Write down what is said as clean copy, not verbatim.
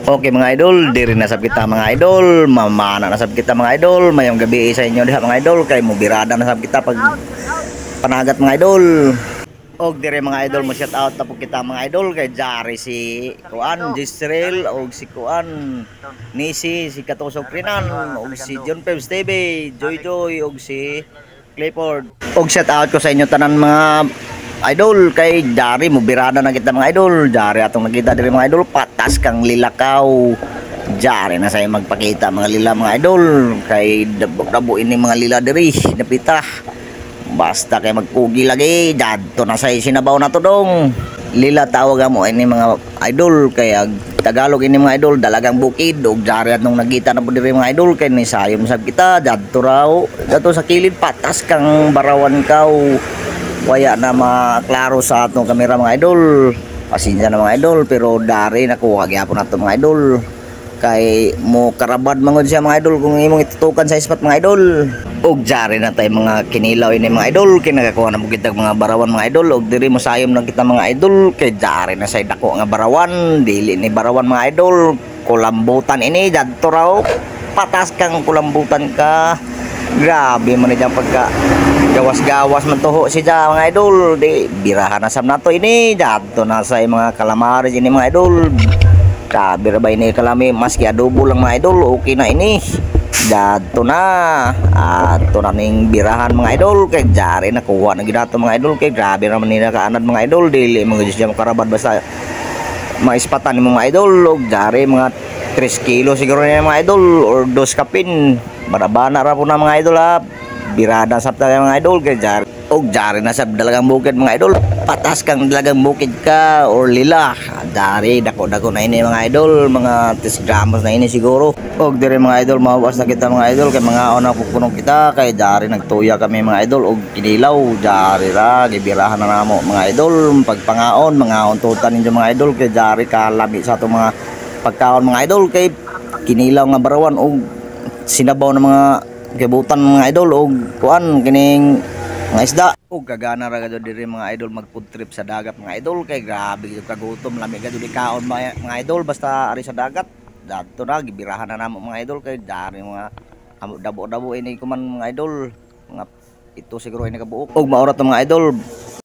Okay mga idol, diri na sab kita mga idol, mamana na sab kita mga idol, mayong gabi sa inyo diha mga idol, kay mobirada na sab kita pag panagat mga idol. Og diri mga idol mo shout out ta po kita mga idol kay Jari si Kuan, Jisrael og si Kuan Nisi si Katusok Rinan og si John Pebs TV, Joy Joy og si Clifford. Og shout out ko sa inyo tanan mga idol kay Jari mo birada na kita mga idol. Jari atong nakita diri mga idol, patas kang lilakaw. Jari na say magpakita mga lila mga idol kay dabo ini mga lila diri napita. Basta kay magpugi lagi dadto na say sinabaw na to dong. Lila tawag mo ini mga idol kay Tagalog ini mga idol dalagang bukid og Jari atong nakita na po diri mga idol kay ni sayom sab kita dadto raw dato sa kilid patas kang barawan kaw. Waya na maklaro sa atong kamera mga idol. Pasensya na mga idol pero dari nakuha gyapon nato mga idol. Kay mo karabad mangod siya mga idol kung imong itutukan sa spot mga idol. Og Jari na tay mga kinilaw ini mga idol kay nagakuha na mo kitag mga barawan mga idol og diri mo sayom na kita mga idol kay Jari na say dako nga barawan, dili ni barawan mga idol. Kulambutan ini jadto raw. Patas kang kulambutan ka. Grabe man diyang pagka gawas-gawas man toho siya mga idol. Di birahan na sab nato ini dadto na sa mga kalamares ini mga idol. Grabe ra ba ini kalami maski adobo lang mga idol okay na ini. Dadto na ato na ning birahan mga idol kay Jari na kuha na gidato mga idol kay grabe ra man ni nakaanad mga idol dili mo gyud siya makarabad basta maispatan ni mga idol og Jari mga 3 kilo siguro niya mga idol or 2 kapin. Barabana ra po na mga idol ha. Birada sab ta mga idol kay Jari. Og Jari na sab dalagang bukid mga idol. Patas kang dalagang bukid ka or lila. Jari dako-dako na ini mga idol, mga 10 gramos na ini siguro. Og dire mga idol mawas na kita mga idol kay mga ona pupunong kita kay Jari nagtuya kami mga idol og kinilaw. Jari ra gibirahan na namo mga idol pagpangaon, mga untutan ninyo mga idol kay Jari kalami sa ato mga pagkaon mga idol kay kinilaw nga barawan og sinabaw ng mga kibutan mga idol og kuan kining mga isda og kagana ra gado diri mga idol mag food trip sa dagat mga idol kay grabe gyud kagutom lami gado di kaon mga idol basta ari sa dagat dadto na gibirahan na namo mga idol kay dari mga dabo-dabo ini kuman mga idol mga ito siguro ini kabuok og maorat mga idol.